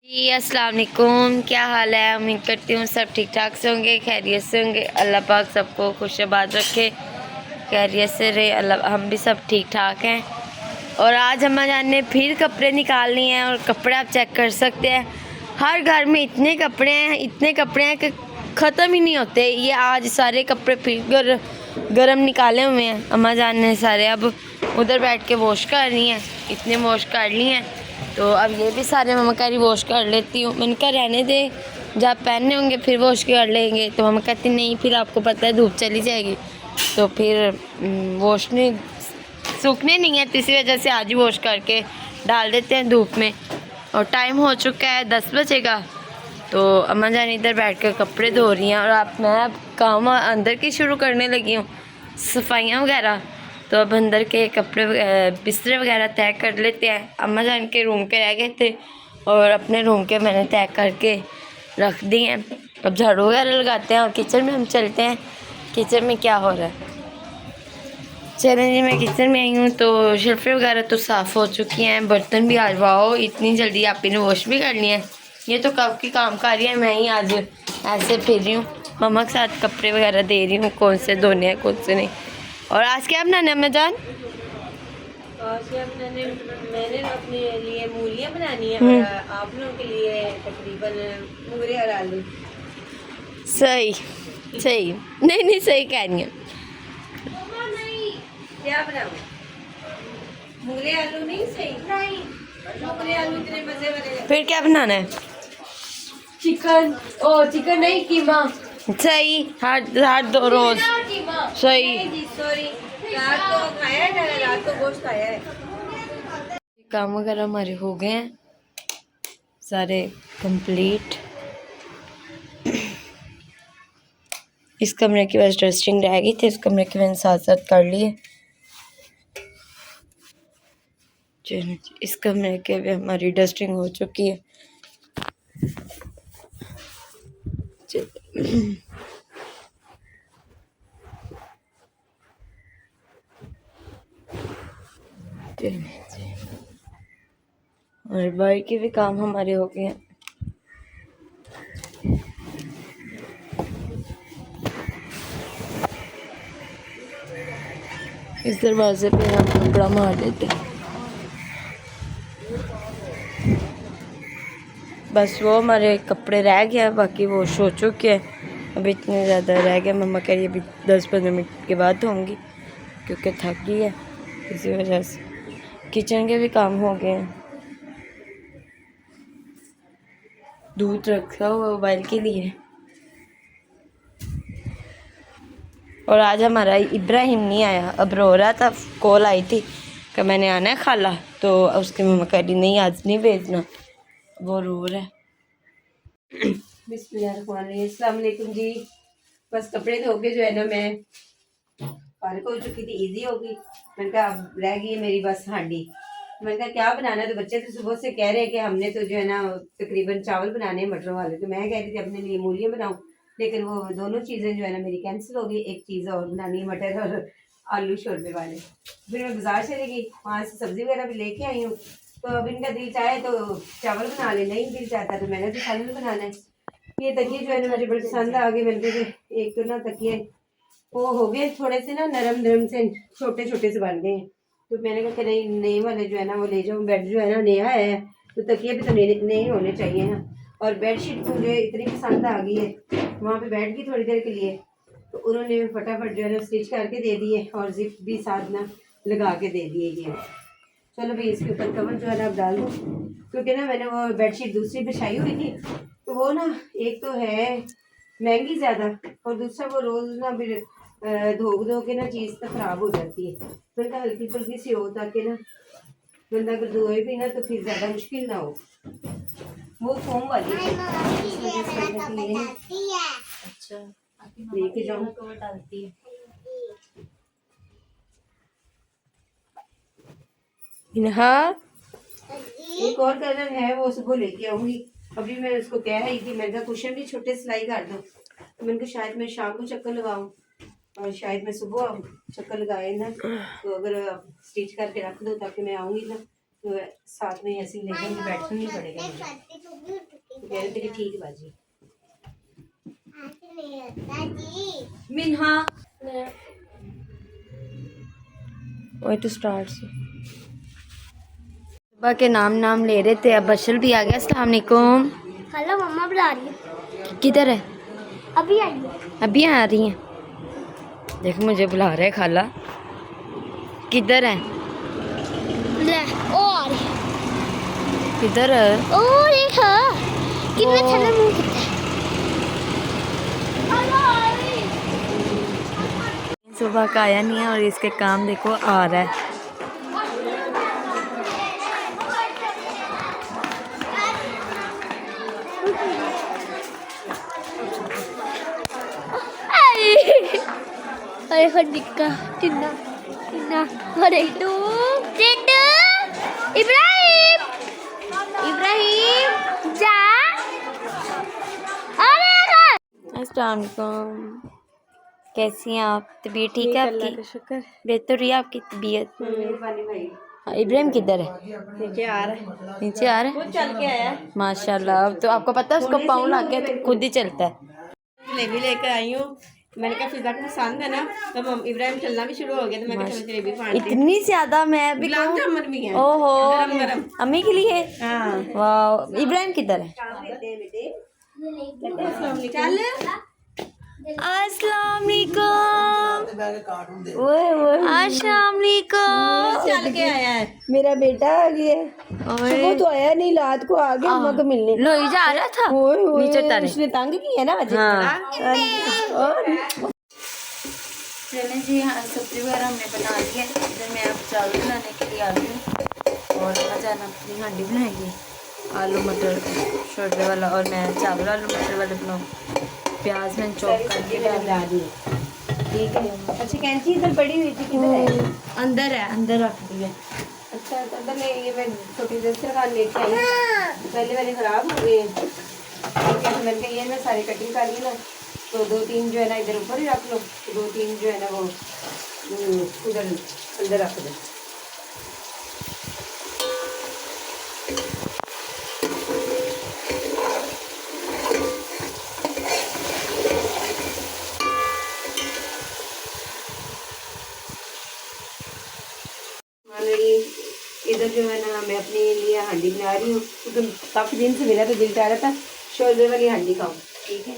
जी अस्सलाम वालेकुम, क्या हाल है। उम्मीद करती हूँ सब ठीक ठाक से होंगे, खैरियत से होंगे। अल्लाह पाक सबको खुशबाद रखे, खैरियत से रहे। अल्लाह हम भी सब ठीक ठाक हैं। और आज अम्मा जान ने फिर कपड़े निकालने हैं और कपड़े आप चेक कर सकते हैं। हर घर में इतने कपड़े हैं कि ख़त्म ही नहीं होते। ये आज सारे कपड़े फिर गरम निकाले हुए हैं अम्मा जान ने सारे। अब उधर बैठ के वॉश कर रही हैं, इतने वॉश कर ली हैं तो अब ये भी सारे मम्मा कह रही वॉश कर लेती हूँ। मैंने कहा रहने दे, जब पहनने होंगे फिर वॉश कर लेंगे। तो मम्मा कहती नहीं, फिर आपको पता है धूप चली जाएगी तो फिर वॉश नहीं सूखने नहीं है, तो इसी वजह से आज ही वॉश करके डाल देते हैं धूप में। और टाइम हो चुका है 10 बजे का। तो अम्मा जान इधर बैठ कर कपड़े धो रही हैं और मैं अब काम अंदर की शुरू करने लगी हूँ, सफाइयाँ वगैरह। तो अब अंदर के कपड़े बिस्तरे वगैरह तय कर लेते हैं। अम्मा जान के रूम के रह गए थे और अपने रूम के मैंने तय करके रख दिए हैं। अब झाड़ू वगैरह लगाते हैं और किचन में हम चलते हैं, किचन में क्या हो रहा है। चलें जी, मैं किचन में आई हूँ तो शर्फ़ें वगैरह तो साफ़ हो चुकी हैं, बर्तन भी आज वाओ इतनी जल्दी आप इन्हें वॉश भी कर लिए हैं। ये तो कब की काम कर रही है, मैं ही आज ऐसे फिर रही हूँ, मम्मा के साथ कपड़े वगैरह दे रही हूँ कौन से धोने हैं कौन से नहीं। और आज क्या बनाना है अम्मा जान? मैंने अपने लिए मूलियाँ बनानी है और आप लोगों के लिए तकरीबन मुंगरे और आलू। सही सही, नहीं सही कह रही है। क्या बनाऊँ? मुंगरे आलू नहीं सही? नहीं, मुंगरे आलू इतने मजे वाले। फिर क्या बनाना है? चिकन। ओ चिकन नहीं, कीमा। सही, हर दो रोज सही। सॉरी, रात को खाया है ना, रात को गोश्त खाया है। काम वगैरह हमारे हो गए हैं सारे कंप्लीट। इस कमरे की बस डस्टिंग रह गई थी, इस कमरे की मैंने साथ साथ कर लिए। इस कमरे के भी हमारी डस्टिंग हो चुकी है। और बाहर के भी काम हमारे हो गए हैं। इस दरवाजे पे हम कपड़ा मार देते हैं। बस वो हमारे कपड़े रह गए, बाकी वो हो चुके हैं। अभी इतने ज़्यादा रह गए, मम्मा कह रही है अभी 10-15 मिनट के बाद धोंगी क्योंकि थक गई है, इसी वजह से। किचन के भी काम हो गए हैं। दूध रखा हुआ उबाल के लिए। और आज हमारा इब्राहिम नहीं आया, अब रो रहा था, कॉल आई थी कि मैंने आना है खाला, तो उसकी मम्मा कह रही नहीं आज नहीं भेजना, वो रो रहा है। अस्सलाम वालेकुम जी। बस कपड़े धो के जो है ना मैं फारिग हो चुकी थी, इजी हो गई। मैंने कहा अब रह गई मेरी बस हांडी। मैंने कहा क्या बनाना है, तो बच्चे तो सुबह से कह रहे हैं कि हमने तो जो है ना तकरीबन चावल बनाने हैं मटरों वाले। तो मैं कह रही थी अपने लिए मूलियाँ बनाऊँ, लेकिन वो दोनों चीज़ें जो है ना मेरी कैंसिल हो गई। एक चीज़ और बनानी है, मटर और आलू शोरबे वाले। फिर मैं बाजार चली गई, वहाँ से सब्ज़ी वगैरह भी लेके आई हूँ। तो अब इनका दिल चाहे तो चावल बना ले, नहीं दिल चाहता तो मैंने तो सालन बनाना है। ये तकिए जो है ना मुझे बड़े पसंद आ गए। मैंने कहा एक तो ना तकिए वो हो गए थोड़े से ना नरम नरम से, छोटे छोटे से बन गए हैं। तो मैंने कहा कि नहीं, नए वाले जो है ना वो ले जाऊँ। बेड जो है ना नया है तो तकिए भी तो नए होने चाहिए ना। और बेडशीट मुझे इतनी पसंद आ गई है, वहाँ पे बैठ गई थोड़ी देर के लिए तो उन्होंने फटाफट जो है ना स्टिच करके दे दिए और जिप भी साथ ना लगा के दे दिए। ये चलो भाई इसके ऊपर कवर जो है ना अब डाल दो, क्योंकि ना मैंने वो बेडशीट दूसरी बिछाई हुई थी तो वो ना एक तो है महंगी ज़्यादा और दूसरा वो रोज़ ना फिर धो के ना चीज़ तो ख़राब हो जाती है। तो इनका हल्की फुल्की सी हो ताकि ना बंदा अगर धोए भी ना तो फिर ज़्यादा मुश्किल ना हो। वो फोम वाली है, इस वजह से अच्छा लेके जाऊँ कवर डालती है। हाँ एक और कलर है वो सुबह लेके आऊंगी। अभी मैं उसको कह रही थी, मैंने कहा कुशन भी छोटे सिलाई कर दो। तो मैंने कहा शायद मैं शाम को चक्कर लगाऊं और शायद मैं सुबह चक्कर लगाए ना, तो अगर स्टिच करके रख दो ताकि मैं आऊंगी ना तो साथ में ऐसे लेकर बैठना नहीं पड़ेगा मुझे। कह रहे थे ठीक है बाजी मिन्हा वही तो स्टार्ट से सुबह के नाम ले रहे थे। अब बशर भी आ गया। अस्सलाम वालेकुम। हेलो मम्मा बुला रही है। किधर है? अभी आई है। अभी आ रही हैं? देख मुझे बुला रहे खाला। किधर है? ले ओ आ रही है। किधर है? ओ देखा कितने ओ। थल्ले मुंह कितने सुबह का आया नहीं है और इसके काम देखो आ रहा है। अरे खंडिका टिन्ना टिन्ना अरे टू टिन्ना इब्राहिम इब्राहिम जा अरे अस्सलाम वालेकुम। कैसी हैं आप? तबीयत ठीक है आपकी? शुक्र बेहतर रही है आपकी तबीयत? मेहरबानी भाई हाँ, इब्राहिम किधर है? नीचे आ रहा है नीचे आ रहा है? खुद चल के आया माशाल्लाह। अब तो आपको पता है उसको पाँव ला के तो खुद ही चलता है। जलेबी लेकर आई हूँ मैंने कहा फिजा को पसंद है ना तो हम इब्राहिम चलना भी शुरू हो गया तो मैं कहा चलो जलेबी फाड़ते हैं। इतनी ज्यादा मैं भी गुलाब कहूँ। जामुन भी है ओहो गरम गरम अम्मी के लिए। हाँ वाह। इब्राहिम किधर है? चल अस्सलाम वालेकुम। अस्सलाम वालेकुम। चल के आया है मेरा बेटा आ गया। ओए वो तो आया नहीं, रात को आ गया अम्मा को मिलने। लोई जा रहा था ओए ओए, नीचे उतारे। उसने तंग किया ना मुझे। हाँ और चलें जी। हाँ सब्जी वगैरह हमने बना ली है। इधर मैं अब चावल बनाने के लिए आ गई हूँ और अम्मा जान अपनी हांडी बनाएगी आलू मटर शोरबे वाला और मैं चावल आलू मटर वाले बनाऊँ। प्याज मैंने चॉप करके डाल दी। ठीक है अच्छा कैंची इधर पड़ी हुई थी किधर है अंदर है, अंदर रख दी है। अच्छा तो अंदर ले ये मैं छोटी दस्तर का लेके आई पहले वाले खराब हो गए ठीक है तो मैंने कहा ये मैं सारी कटिंग कर ली ना तो 2-3 जो है ना इधर ऊपर ही रख लो तो 2-3 जो है ना वो उधर अंदर रख दो। इधर जो है ना मैं अपने लिए हांडी बना रही हूँ क्योंकि काफ़ी दिन से मेरा तो दिल चाह रहा था शोरबे वाली हांडी खाऊं ठीक है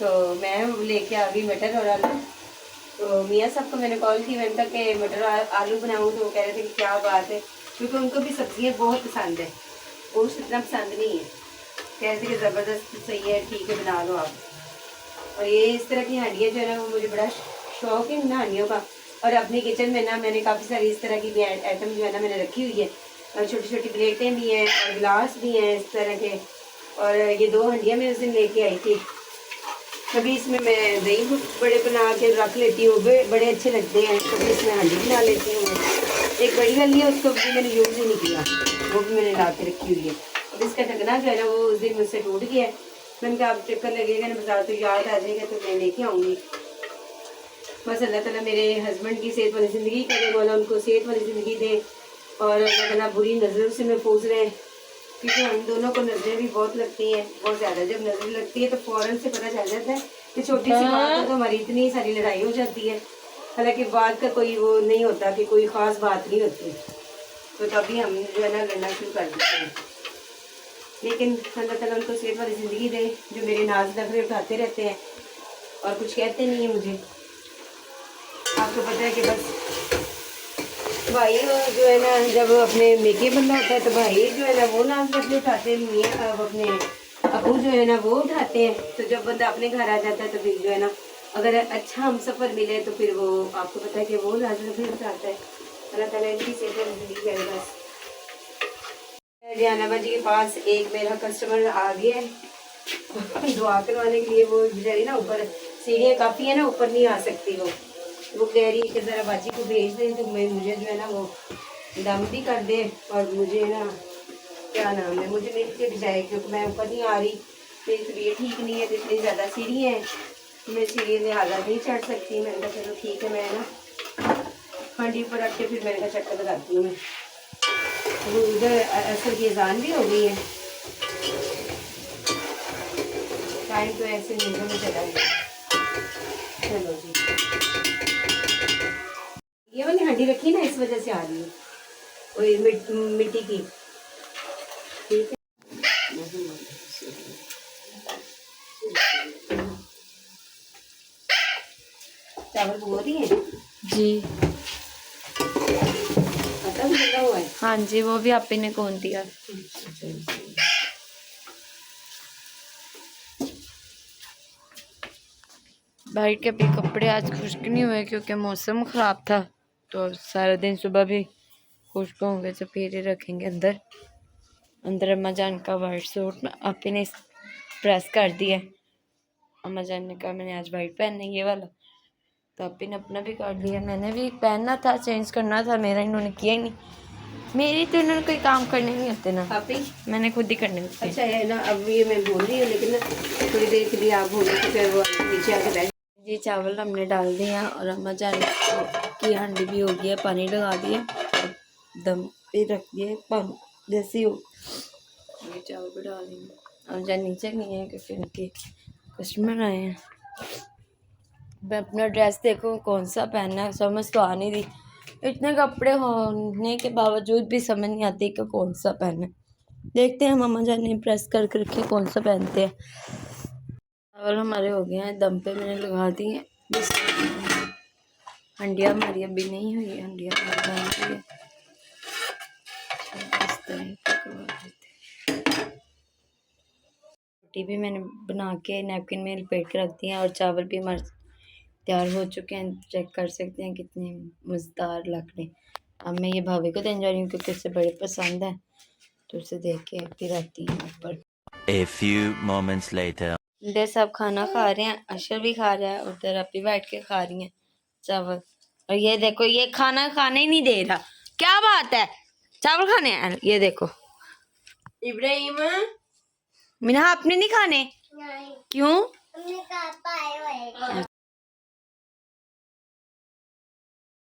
तो मैं लेके आ गई मटर और आलू। तो मियाँ साहब को मैंने कॉल की मैंने कहा कि मटर आलू बनाऊँ तो वो कह रहे थे कि क्या बात है क्योंकि उनको भी सब्जियाँ बहुत पसंद है गोश्त इतना पसंद नहीं है कह रहे थे कि ज़बरदस्त सही है ठीक है बना लो आप। और ये इस तरह की हांडियाँ जो है ना वो मुझे बड़ा शौक है इन हांडियों का और अपनी किचन में ना मैंने काफ़ी सारी इस तरह की भी आइटम जो है ना मैंने रखी हुई है और छोटी छोटी प्लेटें भी हैं और गिलास भी हैं इस तरह के। और ये 2 हंडियाँ मैं उस दिन लेके आई थी कभी इसमें मैं दही बड़े बना के रख लेती हूँ बड़े अच्छे लगते हैं कभी इसमें हंडी बना लेती हूँ। एक बड़ी वाली है उसको भी मैंने यूज़ ही नहीं किया वो भी मैंने ला के रखी हुई है। अब इसका ढकना जो है ना वो उस दिन मुझसे टूट गया है मैंने कहा अब चक्कर लगेगा ना बाजार तो याद आ जाएगा तो मैं लेके आऊँगी। बस अल्लाह ताला मेरे हस्बैंड की सेहत वाली ज़िंदगी करे वाला उनको सेहत वाली ज़िंदगी दे और अल्लाह ताला बुरी नज़रों से महफूज रहे क्योंकि हम दोनों को नज़रें भी बहुत लगती हैं बहुत ज़्यादा। जब नज़र लगती है तो फ़ौरन से पता चल जाता है कि छोटी सी बात है तो हमारी इतनी सारी लड़ाई हो जाती है हालांकि बात का कोई वो नहीं होता कि कोई ख़ास बात नहीं होती तो तभी हम जो है ना लड़ना शुरू कर देते हैं। लेकिन अल्लाह ताला उनको सेहत वाली ज़िंदगी दे जो मेरे नाज नखरे उठाते रहते हैं और कुछ कहते नहीं हैं मुझे। आपको पता है कि बस भाई जो है ना जब अपने मेके बंदा होता है तो भाई जो है ना वो नाम नखरे उठाते हैं अब अपने अबू जो है ना वो उठाते हैं। तो जब बंदा अपने घर आ जाता है तो फिर जो है ना अगर अच्छा हम सफ़र मिले तो फिर वो आपको पता है कि वो नाज नखरे उठाता है। अल्लाह ताला इनकी सेहत वाली ज़िंदगी करे। बस जहानाबा जी के पास एक मेरा कस्टमर आ गया है दुआ करवाने के लिए। वो बेचारी ना ऊपर सीढ़ियाँ काफ़ी है ना ऊपर नहीं आ सकती वो कह रही है कि ज़रा बाजी को भेज दें तो मैं मुझे जो है ना वो दम भी कर दे और मुझे ना क्या नाम है मुझे मिल के भी जाए क्योंकि मैं ऊपर नहीं आ रही मेरी तबीयत ठीक नहीं है तो इतनी ज़्यादा सीढ़ियाँ हैं मैं सीढ़ी लिहाजा नहीं चढ़ सकती। मैंने कहा चलो ठीक है मैं ना हांडी पर रख के फिर मैंने कहा चक्कर लगाती हूँ मैं। वो उधर असर की अजान भी हो गई है टाइम तो ऐसे निकल में चला गया। चलो जी, ये वाली हंडी रखी ना, इस वजह से आ रही है वही मिट्टी की। ठीक है, चावल भगो दिए जी। खत्म लगा हुआ है। हाँ जी, वो भी आप ही ने कौन दिया। भाई के अभी कपड़े आज खुश्क नहीं हुए क्योंकि मौसम ख़राब था, तो सारा दिन सुबह भी खुश्क होंगे तो फिर ही रखेंगे अंदर। अंदर अम्मा जान का वाइट सूट ना आप ही ने प्रेस कर दिया। अम्मा जान ने कहा मैंने आज वाइट पहनना है ये वाला, तो आप ही ने अपना भी कर लिया। मैंने भी पहनना था, चेंज करना था, मेरा इन्होंने किया ही नहीं। मेरी तो इन्होंने कोई काम करने नहीं होते ना, आप ही मैंने खुद ही करने होते हैं। अच्छा है ना। अब ये मैं बोल रही हूँ, लेकिन ना थोड़ी देर के लिए आप बोलो तो फिर वो नीचे आके बैठ। ये चावल हमने डाल दिए हैं और अम्मा जान की हांडी भी हो गई है, पानी लगा दिया, दम पे रख दिए, पानी जैसे हो। ये चावल भी डाल देंगे। अम्मा जान नीचे नहीं है क्योंकि उनके कस्टमर आए हैं। मैं अपना ड्रेस देखो कौन सा पहनना है, समझ तो आ नहीं रही। इतने कपड़े होने के बावजूद भी समझ नहीं आती कि कौन सा पहनना है। देखते हैं अम्मा जान ने प्रेस करके रखे कौन सा पहनते हैं। चावल हमारे हो गए हैं, दम पे मैंने लगा दी है। हंडिया हमारी अभी नहीं हुई है, हंडिया हमारी है। इस तरह करवा देते हैं। रोटी भी मैंने बना के नैपकिन में लपेट के रख दी है और चावल भी हमारे तैयार हो चुके हैं। चेक कर सकते हैं कितने मज़ेदार लग रहे हैं। अब मैं ये भाभी को देने जा रही हूँ क्योंकि उसे बड़े पसंद है, तो उसे देख के फिर आती हूँ ऊपर। A few moments later. इधर सब खाना खा रहे हैं, अशर भी खा रहा है, उधर अभी बैठ के खा रही हैं चावल। और ये देखो ये खाना खाने ही नहीं दे रहा, क्या बात है, चावल खाने हैं। ये देखो इब्राहिम, मीना आपने नहीं खाने? नहीं, क्यों? हमने कहा पाए हुए।